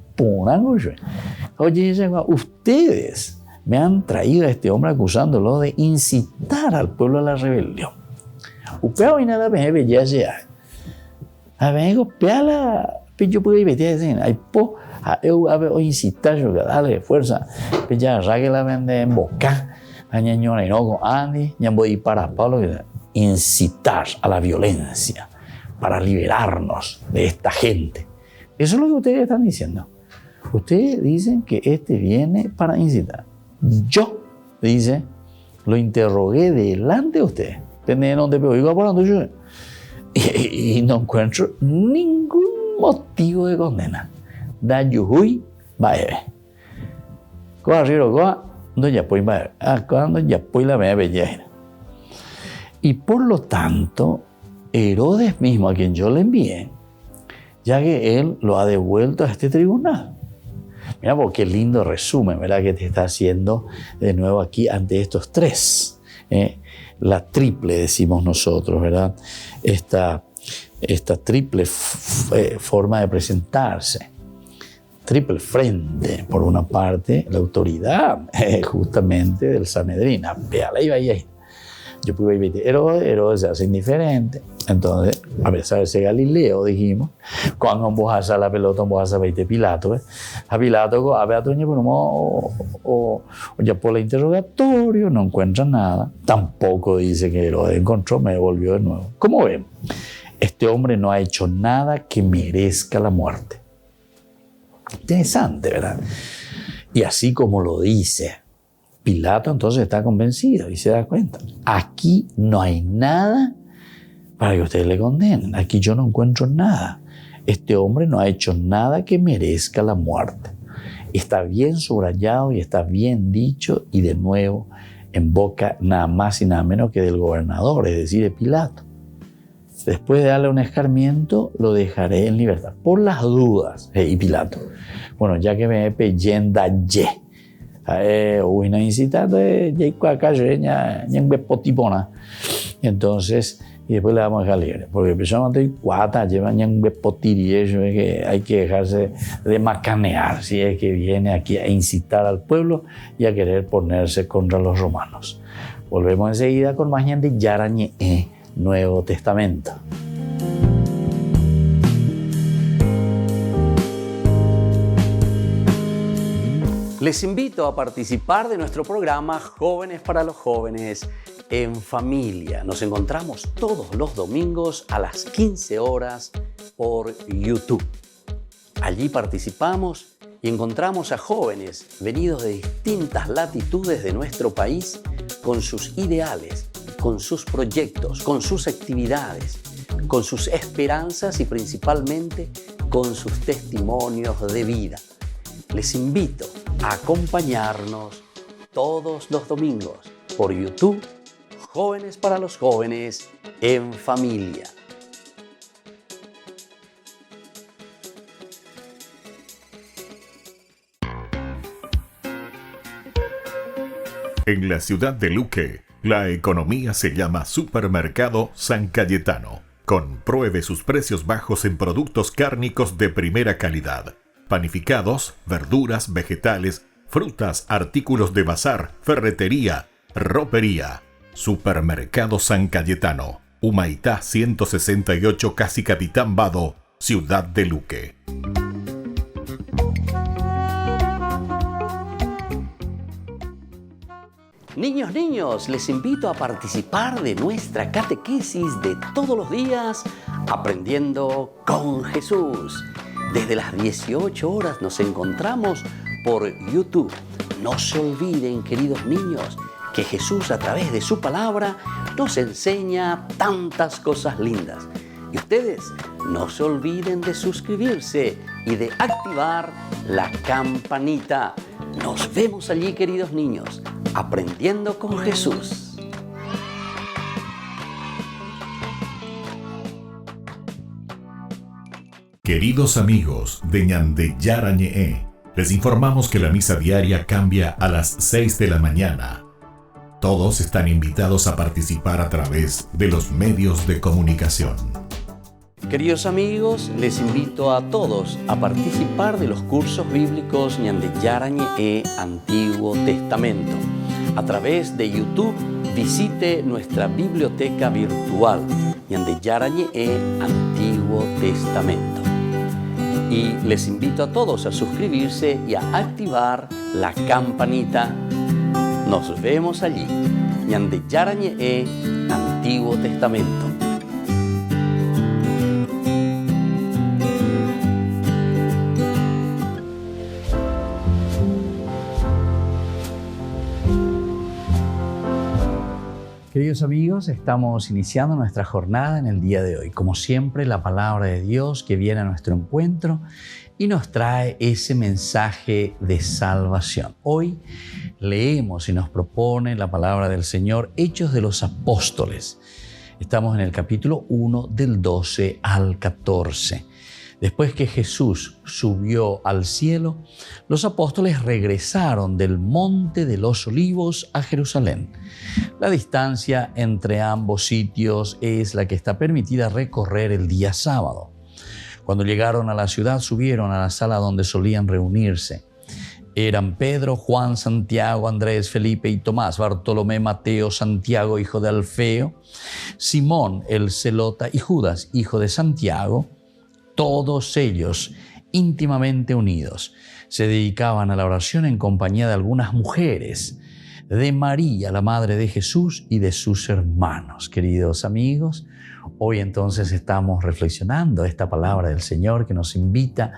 oye, ustedes me han traído a este hombre acusándolo de incitar al pueblo a la rebelión. Upeo y nada me ve ya sea. A ver, peala, yo puedo ir a decir, hay po, a incitar yo, dale fuerza, ya rague la vende en boca, a ñañona y no con Andy, ya voy para Pablo, incitar a la violencia para liberarnos de esta gente. Eso es lo que ustedes están diciendo. Ustedes dicen que este viene para incitar. Yo, dice, lo interrogué delante de ustedes. Y no encuentro ningún motivo de condena. Da yuhui baebe. Y por lo tanto, Herodes mismo, a quien yo le envié, ya que él lo ha devuelto a este tribunal. Mira, qué lindo resumen, ¿verdad?, que te está haciendo de nuevo aquí ante estos tres. La triple, decimos nosotros, ¿verdad? Esta triple forma de presentarse. Triple frente, por una parte, la autoridad justamente del Sanedrín. Yo pude ver Herodes se hace indiferente. Entonces, a pesar de ser Galileo, dijimos, cuando vos haces la pelota, vos haces 20 Pilato. A Pilato, a Beato, o ya por el interrogatorio, no encuentra nada. Tampoco dice que Herodes encontró, me devolvió de nuevo. ¿Cómo ven? Este hombre no ha hecho nada que merezca la muerte. Interesante, ¿verdad? Y así como lo dice Pilato, entonces está convencido y se da cuenta. Aquí no hay nada para que ustedes le condenen. Aquí yo no encuentro nada. Este hombre no ha hecho nada que merezca la muerte. Está bien subrayado y está bien dicho, y de nuevo en boca nada más y nada menos que del gobernador, es decir, de Pilato. Después de darle un escarmiento, lo dejaré en libertad. Por las dudas, y Pilato, bueno, ya que me peyenda ye, Uina incita de Jaikua Calle, Ñangbe Potipona. Entonces, y después le damos a dejar libre. Porque empezamos a decir, cuata, llevan Ñangbe Potiri, eso es que hay que dejarse de macanear, si es que viene aquí a incitar al pueblo y a querer ponerse contra los romanos. Volvemos enseguida con más Ñande Yarañe, Nuevo Testamento. Les invito a participar de nuestro programa Jóvenes para los Jóvenes en Familia. Nos encontramos todos los domingos a las 15 horas por YouTube. Allí participamos y encontramos a jóvenes venidos de distintas latitudes de nuestro país con sus ideales, con sus proyectos, con sus actividades, con sus esperanzas y principalmente con sus testimonios de vida. Les invito a acompañarnos todos los domingos por YouTube, Jóvenes para los Jóvenes en Familia. En la ciudad de Luque, la economía se llama Supermercado San Cayetano. Compruebe sus precios bajos en productos cárnicos de primera calidad. Panificados, verduras, vegetales, frutas, artículos de bazar, ferretería, ropería. Supermercado San Cayetano, Humaitá 168, Casi Capitán Vado, Ciudad de Luque. Niños, les invito a participar de nuestra catequesis de todos los días, Aprendiendo con Jesús. Desde las 18 horas nos encontramos por YouTube. No se olviden, queridos niños, que Jesús a través de su palabra nos enseña tantas cosas lindas. Y ustedes no se olviden de suscribirse y de activar la campanita. Nos vemos allí, queridos niños, Aprendiendo con Jesús. Queridos amigos de Ñande Yarañe, les informamos que la misa diaria cambia a las 6 de la mañana. Todos están invitados a participar a través de los medios de comunicación. Queridos amigos, les invito a todos a participar de los cursos bíblicos Ñande Yarañe Antiguo Testamento. A través de YouTube, visite nuestra biblioteca virtual Ñande Yarañe Antiguo Testamento. Y les invito a todos a suscribirse y a activar la campanita. Nos vemos allí, Ñande Yarañe Antiguo Testamento. Queridos amigos, estamos iniciando nuestra jornada en el día de hoy. Como siempre, la palabra de Dios que viene a nuestro encuentro y nos trae ese mensaje de salvación. Hoy leemos y nos propone la palabra del Señor, Hechos de los Apóstoles. Estamos en el capítulo 1 del 12 al 14. Después que Jesús subió al cielo, los apóstoles regresaron del Monte de los Olivos a Jerusalén. La distancia entre ambos sitios es la que está permitida recorrer el día sábado. Cuando llegaron a la ciudad, subieron a la sala donde solían reunirse. Eran Pedro, Juan, Santiago, Andrés, Felipe y Tomás, Bartolomé, Mateo, Santiago, hijo de Alfeo, Simón, el Zelota, y Judas, hijo de Santiago. Todos ellos, íntimamente unidos, se dedicaban a la oración en compañía de algunas mujeres, de María, la madre de Jesús, y de sus hermanos. Queridos amigos, hoy entonces estamos reflexionando esta palabra del Señor que nos invita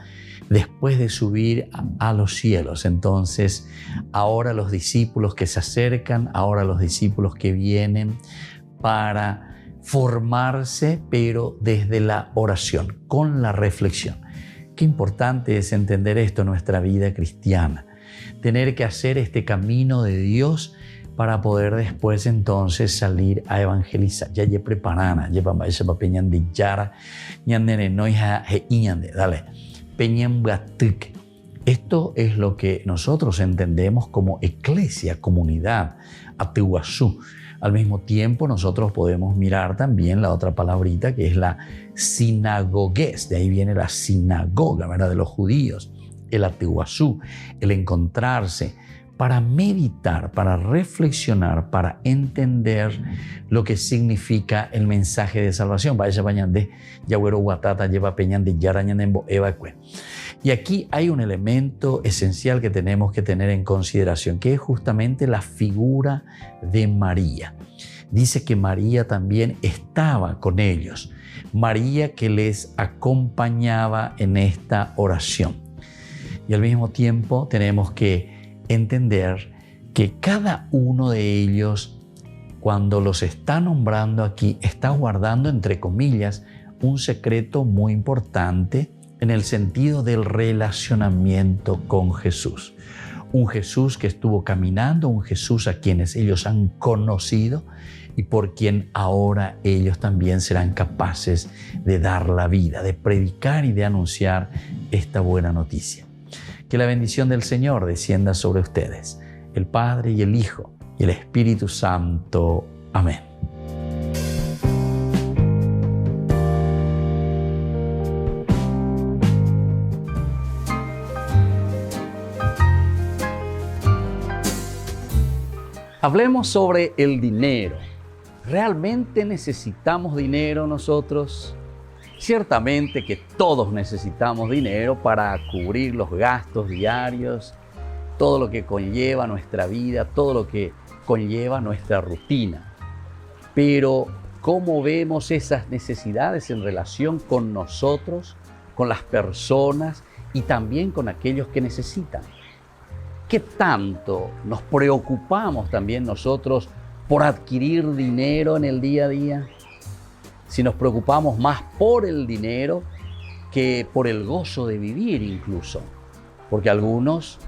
después de subir a los cielos. Entonces, ahora los discípulos que se acercan, ahora los discípulos que vienen para formarse, pero desde la oración, con la reflexión. Qué importante es entender esto en nuestra vida cristiana, tener que hacer este camino de Dios para poder después entonces salir a evangelizar. Ya preparana, ya para ese papeñan de yara, ñandene no hija he iñande, dale, peñan batuk, Esto es lo que nosotros entendemos como eclesia, comunidad, ateuazú. Al mismo tiempo, nosotros podemos mirar también la otra palabrita que es la sinagogues. De ahí viene la sinagoga, ¿verdad?, de los judíos. El ateuazú, el encontrarse para meditar, para reflexionar, para entender lo que significa el mensaje de salvación. Vaya bañande, yagüero guatata, lleva peñande, yarañanembo, evacue. Y aquí hay un elemento esencial que tenemos que tener en consideración, que es justamente la figura de María. Dice que María también estaba con ellos, María que les acompañaba en esta oración. Y al mismo tiempo tenemos que entender que cada uno de ellos, cuando los está nombrando aquí, está guardando, entre comillas, un secreto muy importante en el sentido del relacionamiento con Jesús. Un Jesús que estuvo caminando, un Jesús a quienes ellos han conocido y por quien ahora ellos también serán capaces de dar la vida, de predicar y de anunciar esta buena noticia. Que la bendición del Señor descienda sobre ustedes, el Padre y el Hijo y el Espíritu Santo. Amén. Hablemos sobre el dinero. ¿Realmente necesitamos dinero nosotros? Ciertamente que todos necesitamos dinero para cubrir los gastos diarios, todo lo que conlleva nuestra vida, todo lo que conlleva nuestra rutina. Pero, ¿cómo vemos esas necesidades en relación con nosotros, con las personas y también con aquellos que necesitan? ¿Qué tanto nos preocupamos también nosotros por adquirir dinero en el día a día? Si nos preocupamos más por el dinero que por el gozo de vivir incluso. Porque algunos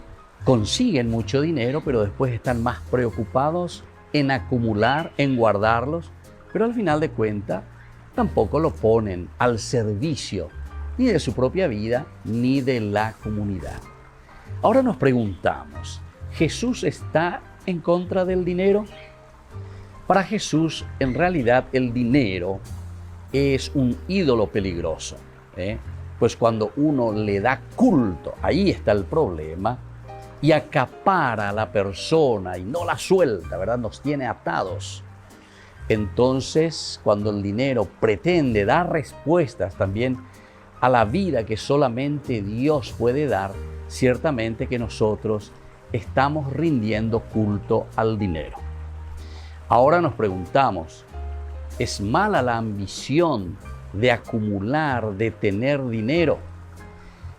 consiguen mucho dinero, pero después están más preocupados en acumular, en guardarlos, pero al final de cuentas tampoco lo ponen al servicio ni de su propia vida ni de la comunidad. Ahora nos preguntamos, ¿Jesús está en contra del dinero? Para Jesús, en realidad, el dinero es un ídolo peligroso, pues cuando uno le da culto, ahí está el problema, y acapara a la persona y no la suelta, ¿verdad? Nos tiene atados. Entonces, cuando el dinero pretende dar respuestas también a la vida que solamente Dios puede dar, ciertamente que nosotros estamos rindiendo culto al dinero. Ahora nos preguntamos, ¿es mala la ambición de acumular, de tener dinero?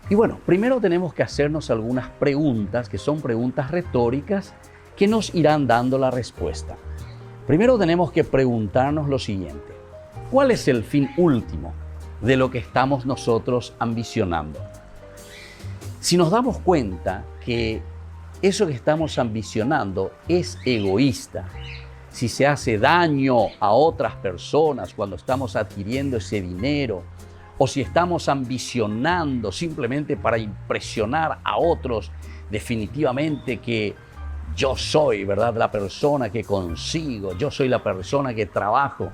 Y bueno, primero tenemos que hacernos algunas preguntas que son preguntas retóricas que nos irán dando la respuesta. Primero tenemos que preguntarnos lo siguiente: ¿cuál es el fin último de lo que estamos nosotros ambicionando? Si nos damos cuenta que eso que estamos ambicionando es egoísta, si se hace daño a otras personas cuando estamos adquiriendo ese dinero, o si estamos ambicionando simplemente para impresionar a otros, definitivamente que yo soy, ¿verdad?, la persona que consigo, yo soy la persona que trabajo,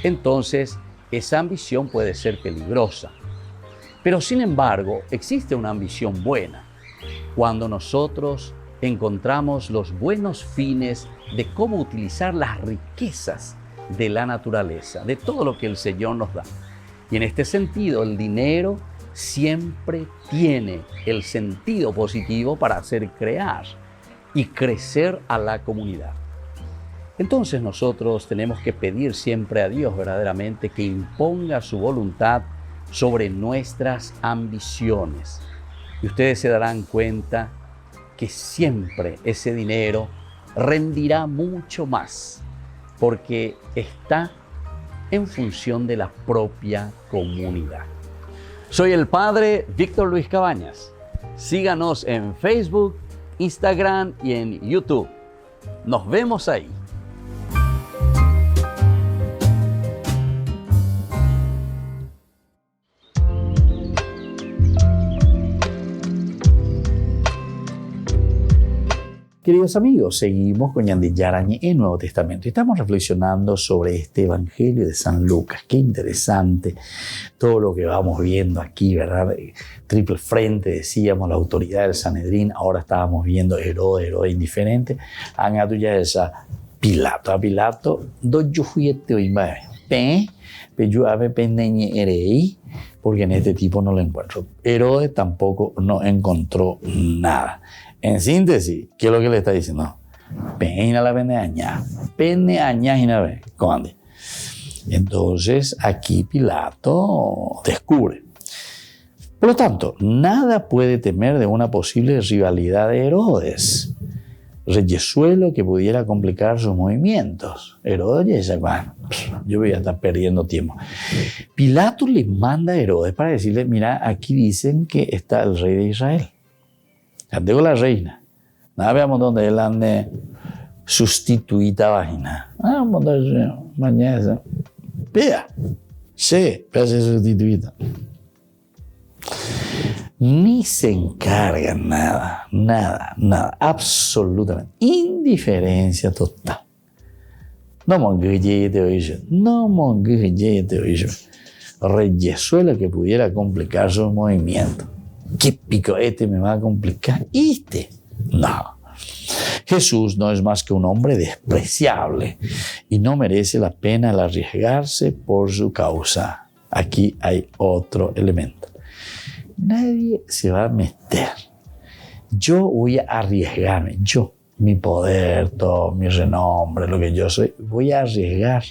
entonces esa ambición puede ser peligrosa. Pero sin embargo, existe una ambición buena cuando nosotros encontramos los buenos fines de cómo utilizar las riquezas de la naturaleza, de todo lo que el Señor nos da. Y en este sentido, el dinero siempre tiene el sentido positivo para hacer crear y crecer a la comunidad. Entonces nosotros tenemos que pedir siempre a Dios verdaderamente que imponga su voluntad sobre nuestras ambiciones. Y ustedes se darán cuenta que siempre ese dinero rendirá mucho más porque está en función de la propia comunidad. Soy el Padre Víctor Luis Cabañas. Síganos en Facebook, Instagram y en YouTube. Nos vemos ahí. Queridos amigos, seguimos con Ñande Yarañe en Nuevo Testamento. Estamos reflexionando sobre este Evangelio de San Lucas. Qué interesante todo lo que vamos viendo aquí, ¿verdad? Triple frente, decíamos, la autoridad del Sanedrín. Ahora estábamos viendo Herodes indiferente. Angatu ya esa Pilato. A Pilato, do yo juguete hoy, pero yo ave pendeñe erei, porque en este tipo no lo encuentro. Herodes tampoco no encontró nada. En síntesis, ¿qué es lo que le está diciendo? Peina la peneaña y una vez. Entonces, aquí Pilato descubre. Por lo tanto, nada puede temer de una posible rivalidad de Herodes. Reyesuelo que pudiera complicar sus movimientos. Herodes dice, bueno, yo voy a estar perdiendo tiempo. Pilato le manda a Herodes para decirle, mira, aquí dicen que está el rey de Israel. Tengo la reina. Nada, veamos dónde él ande sustituida vaina. Mañana. Vea. Sí, pero se sustituida. Ni se encarga nada, absolutamente. Indiferencia total. No monguillete hoy. Reyesuela que pudiera complicar sus movimientos. ¿Qué pico me va a complicar? No. Jesús no es más que un hombre despreciable y no merece la pena el arriesgarse por su causa. Aquí hay otro elemento. Nadie se va a meter. Yo voy a arriesgarme. Mi poder, todo, mi renombre, lo que yo soy, voy a arriesgar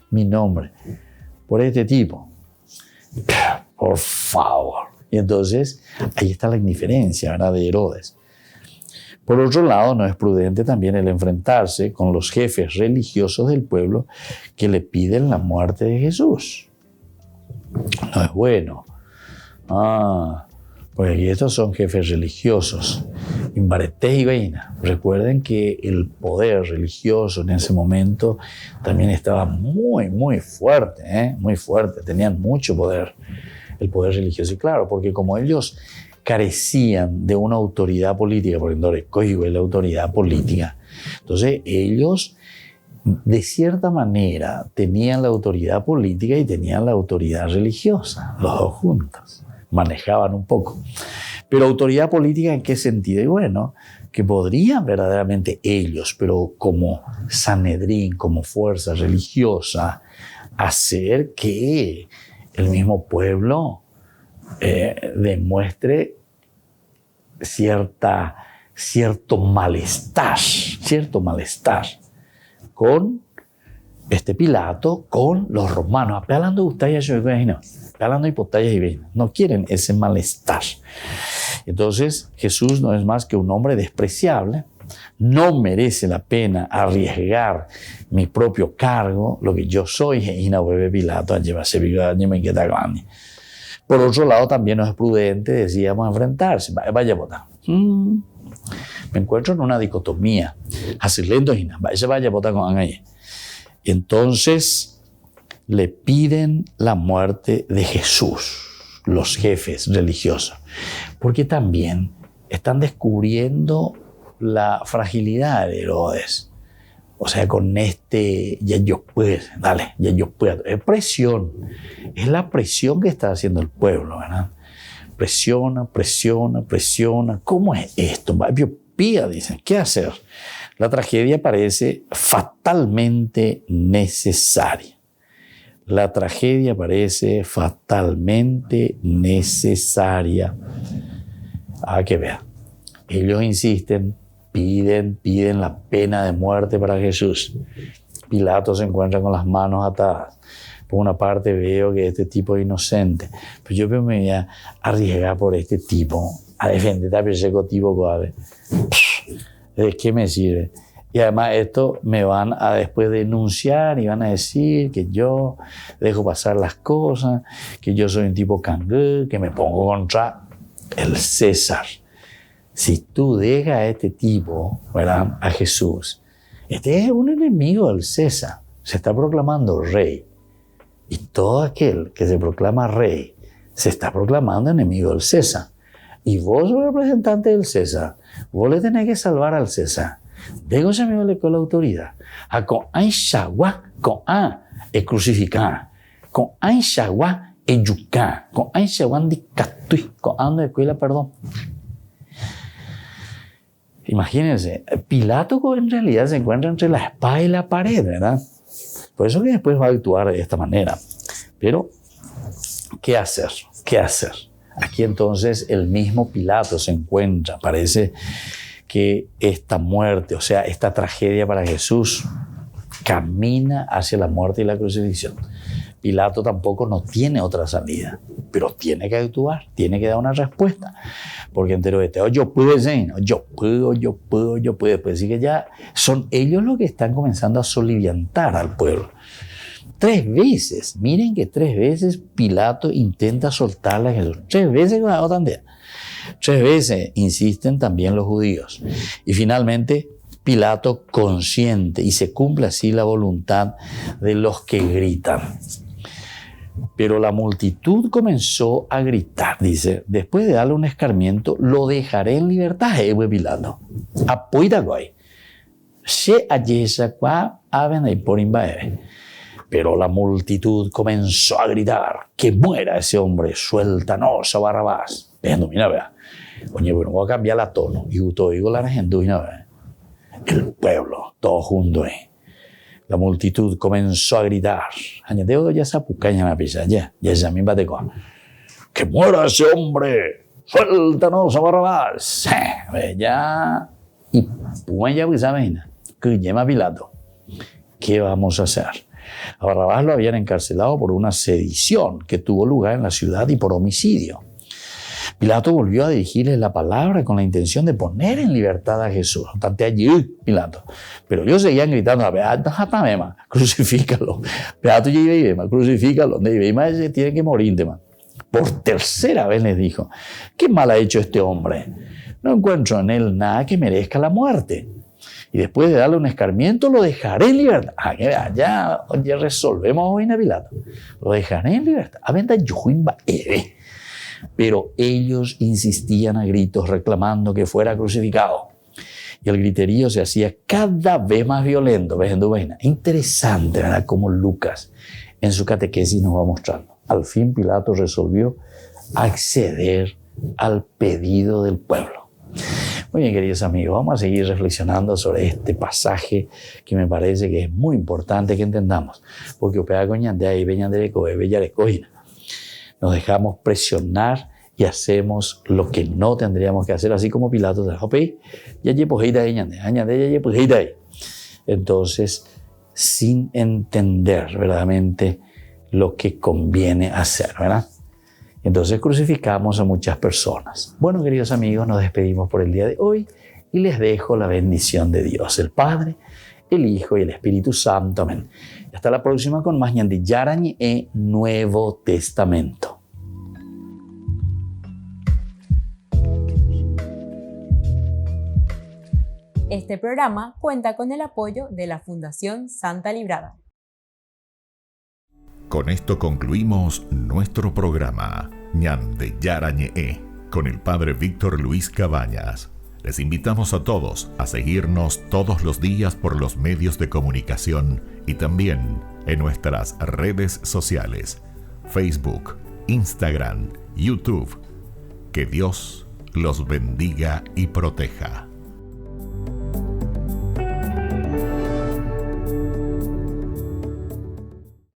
mi nombre por este tipo. Por favor. Y entonces, ahí está la indiferencia, ¿verdad?, de Herodes. Por otro lado, no es prudente también el enfrentarse con los jefes religiosos del pueblo que le piden la muerte de Jesús. No es bueno. Porque aquí estos son jefes religiosos. Imbaretés y Veina. Recuerden que el poder religioso en ese momento también estaba muy fuerte, muy fuerte. Tenían mucho poder. El poder religioso, y claro, porque como ellos carecían de una autoridad política, porque no recogió la autoridad política, entonces ellos de cierta manera tenían la autoridad política y tenían la autoridad religiosa, los dos juntos, manejaban un poco. Pero autoridad política, ¿en qué sentido? Y bueno, que podrían verdaderamente ellos, pero como Sanedrín, como fuerza religiosa, hacer que el mismo pueblo demuestre cierto malestar con este Pilato, con los romanos. Hablando de ustedes, hablando de hipotallas y veinas. No quieren ese malestar. Entonces, Jesús no es más que un hombre despreciable. No merece la pena arriesgar mi propio cargo, lo que yo soy, y no bebe Pilato a llevarse. Por otro lado, también no es prudente, decíamos, enfrentarse. Vaya a votar. Me encuentro en una dicotomía. Vaya a votar con ahí. Entonces, le piden la muerte de Jesús, los jefes religiosos, porque también están descubriendo la fragilidad de Herodes. O sea, con ya yo puedo. Es presión. Es la presión que está haciendo el pueblo, ¿verdad? Presiona. ¿Cómo es esto? Dicen, ¿qué hacer? La tragedia parece fatalmente necesaria. Que vean. Ellos insisten, piden la pena de muerte para Jesús. Pilato se encuentra con las manos atadas. Por una parte veo que este tipo es inocente, pero yo me voy a arriesgar por este tipo, a defender a ese tipo. ¿De qué me sirve? Y además esto me van a después denunciar y van a decir que yo dejo pasar las cosas, que yo soy un tipo cangú, que me pongo contra el César. Si tú dejas a este tipo, ¿verdad?, a Jesús, este es un enemigo del César, se está proclamando rey. Y todo aquel que se proclama rey se está proclamando enemigo del César. Y vos sos representante del César, vos le tenés que salvar al César. Dego se me vale con la autoridad. A con ay shagua, con a es crucificar. Con ay shagua es yuca. Con ay shagua de catui. Con ando de cuela, perdón. Imagínense, Pilato en realidad se encuentra entre la espada y la pared, ¿verdad? Por eso que después va a actuar de esta manera. Pero, ¿qué hacer? ¿Qué hacer? Aquí entonces el mismo Pilato se encuentra. Parece que esta muerte, o sea, esta tragedia para Jesús, camina hacia la muerte y la crucifixión. Pilato tampoco no tiene otra salida, pero tiene que actuar, tiene que dar una respuesta. Porque entero este, yo puedo, yo puedo. Pues sí que ya son ellos los que están comenzando a soliviantar al pueblo. 3 veces, miren que 3 veces Pilato intenta soltarle a Jesús. 3 veces con la otra aldea. 3 veces insisten también los judíos. Y finalmente Pilato consiente y se cumple así la voluntad de los que gritan. Pero la multitud comenzó a gritar, dice, después de darle un escarmiento, lo dejaré en libertad, Pilato. Pero la multitud comenzó a gritar, que muera ese hombre, suéltanos a Barrabás. Mira, vea. Oye, bueno, voy a cambiar la tono. Y todo digo la gente, el pueblo, todo junto ahí. La multitud comenzó a gritar. ¡Que muera ese hombre! ¡Suéltanos a Barrabás! Ya. Y pues ya vaina. Que llama Pilato. ¿Qué vamos a hacer? A Barrabás lo habían encarcelado por una sedición que tuvo lugar en la ciudad y por homicidio. Pilato volvió a dirigirles la palabra con la intención de poner en libertad a Jesús. Tanto allí, Pilato. Pero ellos seguían gritando, crucifícalo. Pilato crucifícalo. Tiene que morir. Por 3ª vez les dijo, ¿qué mal ha hecho este hombre? No encuentro en él nada que merezca la muerte. Y después de darle un escarmiento, lo dejaré en libertad. Ya resolvemos hoy en Pilato. Lo dejaré en libertad. Pero ellos insistían a gritos reclamando que fuera crucificado. Y el griterío se hacía cada vez más violento. Interesante, ¿verdad? Como Lucas en su catequesis nos va mostrando. Al fin Pilato resolvió acceder al pedido del pueblo. Muy bien, queridos amigos, vamos a seguir reflexionando sobre este pasaje que me parece que es muy importante que entendamos. Porque nos dejamos presionar y hacemos lo que no tendríamos que hacer, así como Pilato dijo, entonces, sin entender verdaderamente lo que conviene hacer, ¿verdad? Entonces crucificamos a muchas personas. Bueno, queridos amigos, nos despedimos por el día de hoy y les dejo la bendición de Dios, el Padre, el Hijo y el Espíritu Santo. Amén. Y hasta la próxima con más Ñandi Yarañe e Nuevo Testamento. Este programa cuenta con el apoyo de la Fundación Santa Librada. Con esto concluimos nuestro programa Ñande Yarañe con el Padre Víctor Luis Cabañas. Les invitamos a todos a seguirnos todos los días por los medios de comunicación y también en nuestras redes sociales, Facebook, Instagram, YouTube. Que Dios los bendiga y proteja.